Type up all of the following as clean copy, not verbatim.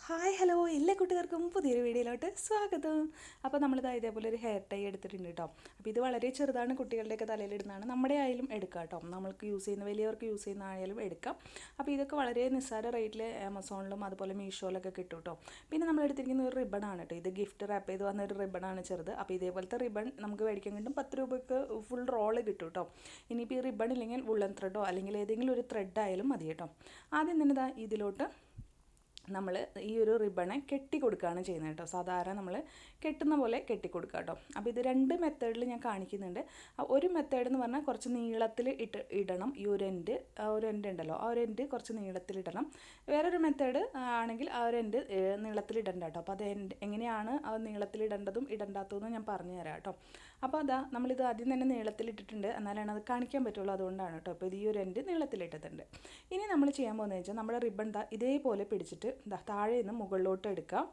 Hi hello എല്ലാ കൂട്ടുകാർക്കും പുതിയൊരു വീഡിയോയിലോട്ട് സ്വാഗതം. അപ്പോൾ നമ്മളിതാ ഇതേപോലെ ഒരു ഹെയർ ടൈ എടുത്തിട്ടുണ്ട് കേട്ടോ. അപ്പോൾ ഇത് വളരെ ചെറുതാണ്, കുട്ടികളുടെയൊക്കെ തലയിലിടുന്നതാണ്. നമ്മുടെ ആയാലും എടുക്കാം കേട്ടോ, നമ്മൾക്ക് യൂസ് ചെയ്യുന്ന വലിയവർക്ക് യൂസ് ചെയ്യുന്ന ആയാലും എടുക്കാം. അപ്പോൾ ഇതൊക്കെ വളരെ നിസ്സാര റേറ്റിൽ ആമസോണിലും അതുപോലെ മീഷോയിലൊക്കെ കിട്ടും കേട്ടോ. പിന്നെ നമ്മൾ എടുത്തിരിക്കുന്ന ഒരു റിബണാണ് കേട്ടോ. ഇത് ഗിഫ്റ്റ് റാപ്പ് ചെയ്ത് വന്ന ഒരു റിബണാണ് ചെറുത്. അപ്പോൾ ഇതേപോലത്തെ റിബൺ നമുക്ക് മേടിക്കാൻ കിട്ടും, 10 രൂപയ്ക്ക് ഫുൾ റോള് കിട്ടും കേട്ടോ. ഇനിയിപ്പോൾ ഈ റിബൺ ഇല്ലെങ്കിൽ വുള്ളൻ ത്രെഡോ അല്ലെങ്കിൽ ഏതെങ്കിലും ഒരു ത്രെഡ് ആയാലും മതി കേട്ടോ. ആദ്യം തന്നെ ഇതാ ഇതിലോട്ട് നമ്മൾ ഈ ഒരു റിബണെ കെട്ടി കൊടുക്കുകയാണ് ചെയ്യുന്നത് കേട്ടോ. സാധാരണ നമ്മൾ കെട്ടുന്ന പോലെ കെട്ടി കൊടുക്കുക കേട്ടോ. അപ്പോൾ ഇത് 2 മെത്തേഡിൽ ഞാൻ കാണിക്കുന്നുണ്ട്. ഒരു മെത്തേഡ് എന്ന് പറഞ്ഞാൽ കുറച്ച് നീളത്തിൽ ഇടണം. ഈ ഒരു എൻഡ് ഉണ്ടല്ലോ, ആ ഒരു എൻഡ് കുറച്ച് നീളത്തിലിടണം. വേറൊരു മെത്തേഡ് ആണെങ്കിൽ ആ ഒരു എൻഡ് നീളത്തിലിടണ്ട കേട്ടോ. അപ്പോൾ അത് എങ്ങനെയാണ് ആ നീളത്തിലിടേണ്ടതും ഇടണ്ടാത്തതും ഞാൻ പറഞ്ഞു തരാം കേട്ടോ. അപ്പോൾ അതാ നമ്മളിത് ആദ്യം തന്നെ നീളത്തിലിട്ടിട്ടുണ്ട്, എന്നാലാണ് അത് കാണിക്കാൻ പറ്റുള്ളൂ, അതുകൊണ്ടാണ് കേട്ടോ. അപ്പോൾ ഇത് ഈ ഒരു എൻഡ് നീളത്തിലിട്ടിട്ടുണ്ട്. ഇനി നമ്മൾ ചെയ്യാൻ പോകുന്നത് വെച്ചാൽ നമ്മുടെ റിബൺ ഇതേപോലെ പിടിച്ചിട്ട് താഴെ നിന്ന് മുകളിലോട്ട് എടുക്കാം.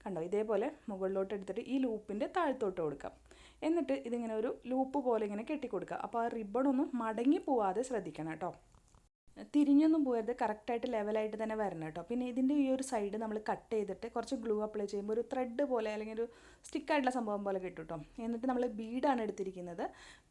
കണ്ടോ, ഇതേപോലെ മുകളിലോട്ട് എടുത്തിട്ട് ഈ ലൂപ്പിൻ്റെ താഴത്തോട്ട് കൊടുക്കാം. എന്നിട്ട് ഇതിങ്ങനെ ഒരു ലൂപ്പ് പോലെ ഇങ്ങനെ കെട്ടിക്കൊടുക്കുക. അപ്പോൾ ആ റിബണൊന്നും മടങ്ങി പോവാതെ ശ്രദ്ധിക്കണം കേട്ടോ. തിരിഞ്ഞൊന്നും പോകരുത്, കറക്റ്റായിട്ട് ലെവലായിട്ട് തന്നെ വരണം കേട്ടോ. പിന്നെ ഇതിൻ്റെ ഈ ഒരു സൈഡ് നമ്മൾ കട്ട് ചെയ്തിട്ട് കുറച്ച് ഗ്ലൂ അപ്ലൈ ചെയ്യുമ്പോൾ ഒരു ത്രെഡ് പോലെ അല്ലെങ്കിൽ ഒരു സ്റ്റിക്കായിട്ടുള്ള സംഭവം പോലെ കിട്ടും കേട്ടോ. എന്നിട്ട് നമ്മൾ ബീഡാണ് എടുത്തിരിക്കുന്നത്.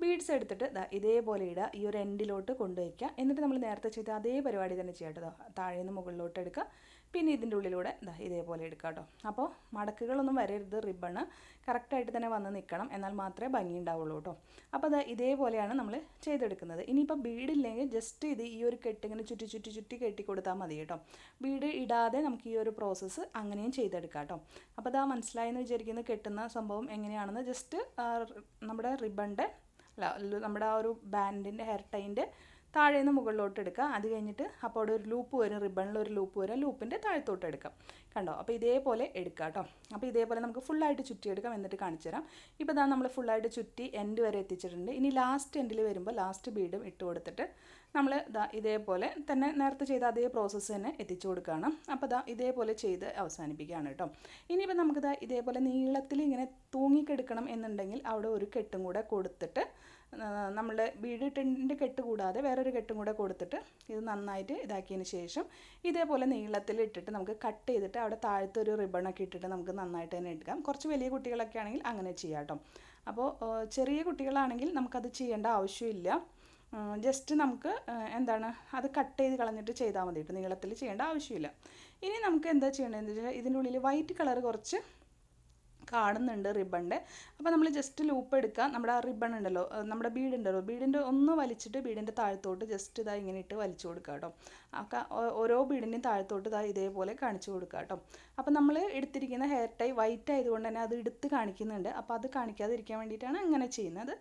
ബീഡ്സ് എടുത്തിട്ട് ഇതേപോലെ ഇടുക, ഈ ഒരു എൻഡിലോട്ട് കൊണ്ടുവയ്ക്കുക. എന്നിട്ട് നമ്മൾ നേരത്തെ ചെയ്ത അതേ പരിപാടി തന്നെ ചെയ്യാം കേട്ടോ. താഴെ നിന്ന് മുകളിലോട്ട് എടുക്കുക, പിന്നെ ഇതിൻ്റെ ഉള്ളിലൂടെ ഇതേപോലെ എടുക്കുക കേട്ടോ. അപ്പോൾ മടക്കുകളൊന്നും വരരുത്, റിബണ് കറക്റ്റായിട്ട് തന്നെ വന്ന് നിൽക്കണം, എന്നാൽ മാത്രമേ ഭംഗി ഉണ്ടാവുള്ളൂ കേട്ടോ. അപ്പോൾ ഇതേപോലെയാണ് നമ്മൾ ചെയ്തെടുക്കുന്നത്. ഇനിയിപ്പോൾ ബീഡില്ലെങ്കിൽ ജസ്റ്റ് ഈ ഒരു കെട്ടിങ്ങനെ ചുറ്റി കെട്ടി കൊടുത്താൽ മതി കേട്ടോ. ബീഡ് ഇടാതെ നമുക്ക് ഈ ഒരു പ്രോസസ്സ് അങ്ങനെയും ചെയ്തെടുക്കാം കേട്ടോ. അപ്പോൾ മനസ്സിലായെന്ന് വിചാരിക്കുന്ന കെട്ടുന്ന സംഭവം എങ്ങനെയാണെന്ന് ജസ്റ്റ് നമ്മുടെ റിബണിൻ്റെ നമ്മുടെ ആ ഒരു ബാൻഡിൻ്റെ ഹെയർ ടൈൻ്റെ താഴെ നിന്ന് മുകളിലോട്ട് എടുക്കുക. അത് കഴിഞ്ഞിട്ട് അപ്പോൾ അവിടെ ഒരു ലൂപ്പ് വരും, റിബണിൽ ഒരു ലൂപ്പ് വരും, ലൂപ്പിൻ്റെ താഴത്തോട്ട് എടുക്കാം. കണ്ടോ, അപ്പോൾ ഇതേപോലെ എടുക്കാം കേട്ടോ. അപ്പോൾ ഇതേപോലെ നമുക്ക് ഫുള്ളായിട്ട് ചുറ്റിയെടുക്കാം, എന്നിട്ട് കാണിച്ചു തരാം. ഇപ്പോൾ നമ്മൾ ഫുള്ളായിട്ട് ചുറ്റി എൻഡ് വരെ എത്തിച്ചിട്ടുണ്ട്. ഇനി ലാസ്റ്റ് എൻഡിൽ വരുമ്പോൾ ലാസ്റ്റ് ബീഡും ഇട്ട് കൊടുത്തിട്ട് നമ്മൾ ഇതേപോലെ തന്നെ നേരത്തെ ചെയ്ത അതേ പ്രോസസ്സ് തന്നെ എത്തിച്ചു കൊടുക്കുകയാണ്. അപ്പോൾ ഇതേപോലെ ചെയ്ത് അവസാനിപ്പിക്കുകയാണ് കേട്ടോ. ഇനിയിപ്പോൾ നമുക്ക് ഇതേപോലെ നീളത്തിൽ ഇങ്ങനെ തൂങ്ങിക്കെടുക്കണം എന്നുണ്ടെങ്കിൽ അവിടെ ഒരു കെട്ടും കൂടെ കൊടുത്തിട്ട് നമ്മൾ ബീഡിട്ടിൻ്റെ കെട്ട് കൂടാതെ വേറൊരു കെട്ടും കൂടെ കൊടുത്തിട്ട് ഇത് നന്നായിട്ട് ഇതാക്കിയതിന് ശേഷം ഇതേപോലെ നീളത്തിൽ ഇട്ടിട്ട് നമുക്ക് കട്ട് ചെയ്തിട്ട് അവിടെ താഴത്തെ ഒരു റിബണൊക്കെ ഇട്ടിട്ട് നമുക്ക് നന്നായിട്ട് തന്നെ എടുക്കാം. കുറച്ച് വലിയ കുട്ടികളൊക്കെ ആണെങ്കിൽ അങ്ങനെ ചെയ്യാം കേട്ടോ. അപ്പോൾ ചെറിയ കുട്ടികളാണെങ്കിൽ നമുക്കത് ചെയ്യേണ്ട ആവശ്യമില്ല. ജസ്റ്റ് നമുക്ക് അത് കട്ട് ചെയ്ത് കളഞ്ഞിട്ട് ചെയ്താൽ മതി കേട്ടോ, നീളത്തിൽ ചെയ്യേണ്ട ആവശ്യമില്ല. ഇനി നമുക്ക് എന്താ ചെയ്യേണ്ടതെന്ന് വെച്ചാൽ ഇതിൻ്റെ ഉള്ളിൽ വൈറ്റ് കളർ കുറച്ച് കാണുന്നുണ്ട് റിബണിൻ്റെ. അപ്പോൾ നമ്മൾ ജസ്റ്റ് ലൂപ്പ് എടുക്കുക. നമ്മുടെ ആ റിബൺ ഉണ്ടല്ലോ, നമ്മുടെ ബീഡുണ്ടല്ലോ, ബീഡിൻ്റെ ഒന്ന് വലിച്ചിട്ട് ബീഡിൻ്റെ താഴത്തോട്ട് ജസ്റ്റ് ഇങ്ങനെ ഇട്ട് വലിച്ചു കൊടുക്കുക കേട്ടോ. ഓരോ ബീഡിൻ്റെയും താഴത്തോട്ട് ഇതേപോലെ കാണിച്ചു കൊടുക്കുക കേട്ടോ. അപ്പോൾ നമ്മൾ എടുത്തിരിക്കുന്ന ഹെയർ ടൈ വൈറ്റ് ആയതുകൊണ്ട് തന്നെ അത് എടുത്ത് കാണിക്കുന്നുണ്ട്. അപ്പോൾ അത് കാണിക്കാതിരിക്കാൻ വേണ്ടിയിട്ടാണ് അങ്ങനെ ചെയ്യുന്നത്.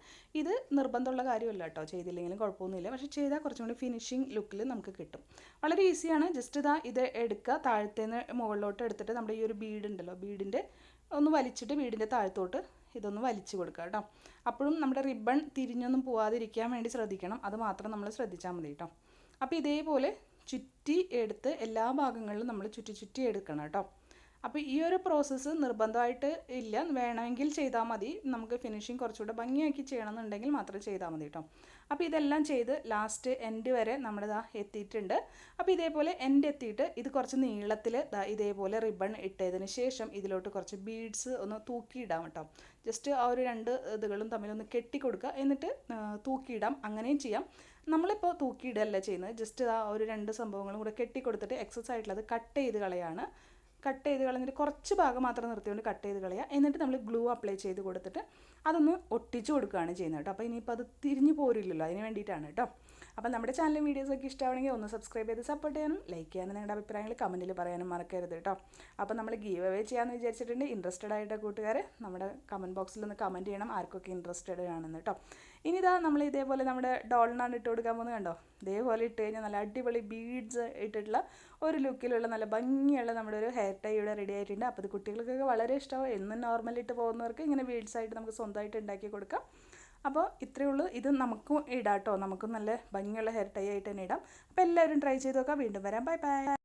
ഇത് നിർബന്ധമുള്ള കാര്യമല്ല കേട്ടോ, ചെയ്തില്ലെങ്കിലും കുഴപ്പമൊന്നുമില്ല. പക്ഷേ ചെയ്താൽ കുറച്ചും കൂടി ഫിനിഷിങ് ലുക്കിൽ നമുക്ക് കിട്ടും. വളരെ ഈസിയാണ്. ജസ്റ്റ് ഇത് എടുക്കുക, താഴത്തേന്ന് മുകളിലോട്ട് എടുത്തിട്ട് നമ്മുടെ ഈ ഒരു ബീഡ് ഉണ്ടല്ലോ, ബീഡിൻ്റെ ഒന്ന് വലിച്ചിട്ട് വീടിൻ്റെ താഴത്തോട്ട് ഇതൊന്ന് വലിച്ചു കൊടുക്കുക കേട്ടോ. അപ്പോഴും നമ്മുടെ റിബൺ തിരിഞ്ഞൊന്നും പോവാതിരിക്കാൻ വേണ്ടി ശ്രദ്ധിക്കണം, അത് മാത്രം നമ്മൾ ശ്രദ്ധിച്ചാൽ മതി കേട്ടോ. അപ്പോൾ ഇതേപോലെ ചുറ്റി എടുത്ത് എല്ലാ ഭാഗങ്ങളിലും നമ്മൾ ചുറ്റി എടുക്കണം കേട്ടോ. അപ്പോൾ ഈ ഒരു പ്രോസസ്സ് നിർബന്ധമായിട്ട് ഇല്ല, വേണമെങ്കിൽ ചെയ്താൽ മതി. നമുക്ക് ഫിനിഷിങ് കുറച്ചുകൂടെ ഭംഗിയാക്കി ചെയ്യണമെന്നുണ്ടെങ്കിൽ മാത്രം ചെയ്താൽ മതി കേട്ടോ. അപ്പോൾ ഇതെല്ലാം ചെയ്ത് ലാസ്റ്റ് എൻഡ് വരെ നമ്മൾ എത്തിയിട്ടുണ്ട്. അപ്പോൾ ഇതേപോലെ എൻഡ് എത്തിയിട്ട് ഇത് കുറച്ച് നീളത്തിൽ ഇതേപോലെ റിബൺ ഇട്ടതിന് ശേഷം ഇതിലോട്ട് കുറച്ച് ബീഡ്സ് ഒന്ന് തൂക്കിയിടാം കേട്ടോ. ജസ്റ്റ് ആ ഒരു 2 ഇതുകളും തമ്മിലൊന്ന് കെട്ടി കൊടുക്കുക, എന്നിട്ട് തൂക്കിയിടാം. അങ്ങനെയും ചെയ്യാം. നമ്മളിപ്പോൾ തൂക്കിയിടല്ല ചെയ്യുന്നത്, ജസ്റ്റ് ആ ഒരു 2 സംഭവങ്ങളും കൂടെ കെട്ടി കൊടുത്തിട്ട് എക്സസ് ആയിട്ടുള്ളത് കട്ട് ചെയ്ത് കളയാണ്. കട്ട് ചെയ്ത് കളഞ്ഞിട്ട് കുറച്ച് ഭാഗം മാത്രം നിർത്തിക്കൊണ്ട് കട്ട് ചെയ്ത് കളയുക. എന്നിട്ട് നമ്മൾ ഗ്ലൂ അപ്ലൈ ചെയ്ത് കൊടുത്തിട്ട് അതൊന്ന് ഒട്ടിച്ച് കൊടുക്കുകയാണ് ചെയ്യുന്നത് കേട്ടോ. അപ്പോൾ ഇനിയിപ്പോൾ അത് തിരിഞ്ഞു പോരില്ലല്ലോ, അതിന് വേണ്ടിയിട്ടാണ് കേട്ടോ. അപ്പോൾ നമ്മുടെ ചാനലും വീഡിയോസൊക്കെ ഇഷ്ടമാണെങ്കിൽ ഒന്ന് സബ്സ്ക്രൈബ് ചെയ്ത് സപ്പോർട്ട് ചെയ്യാനും ലൈക്ക് ചെയ്യാനും നിങ്ങളുടെ അഭിപ്രായങ്ങൾ കമൻറ്റിൽ പറയാനും മറക്കരുത് കേട്ടോ. അപ്പോൾ നമ്മൾ ഗീവ് അവേ ചെയ്യാമെന്ന് വിചാരിച്ചിട്ടുണ്ട്. ഇൻട്രസ്റ്റഡ് ആയിട്ട് കൂട്ടുകാരെ നമ്മുടെ കമൻറ്റ് ബോക്സിൽ ഒന്ന് കമൻറ്റ് ചെയ്യണം ആർക്കൊക്കെ ഇൻട്രസ്റ്റഡ് ആണെന്ന് കേട്ടോ. ഇനി നമ്മൾ ഇതേപോലെ നമ്മുടെ ഡോളിനാണ് ഇട്ട് കൊടുക്കാൻ പോകുന്നത്. കണ്ടോ, ഇതേപോലെ ഇട്ട് കഴിഞ്ഞാൽ നല്ല അടിപൊളി ബീഡ്സ് ഇട്ടിട്ടുള്ള ഒരു ലുക്കിലുള്ള നല്ല ഭംഗിയുള്ള നമ്മുടെ ഒരു ഹെയർ ടൈ ഇവിടെ റെഡി ആയിട്ടുണ്ട്. അപ്പോൾ ഇത് കുട്ടികൾക്കൊക്കെ വളരെ ഇഷ്ടമാവും. എന്നും നോർമലിട്ട് പോകുന്നവർക്ക് ഇങ്ങനെ ബീഡ്സ് ആയിട്ട് നമുക്ക് സ്വന്തമായിട്ട് ഉണ്ടാക്കി കൊടുക്കാം. അപ്പോൾ ഇത്രയേ ഉള്ളൂ. ഇത് നമുക്കും ഇടാം കേട്ടോ, നമുക്കും നല്ല ഭംഗിയുള്ള ഹെയർ ടൈ ആയിട്ട് തന്നെ ഇടാം. അപ്പോൾ എല്ലാവരും ട്രൈ ചെയ്ത് നോക്കാം. വീണ്ടും വരാം. Bye bye.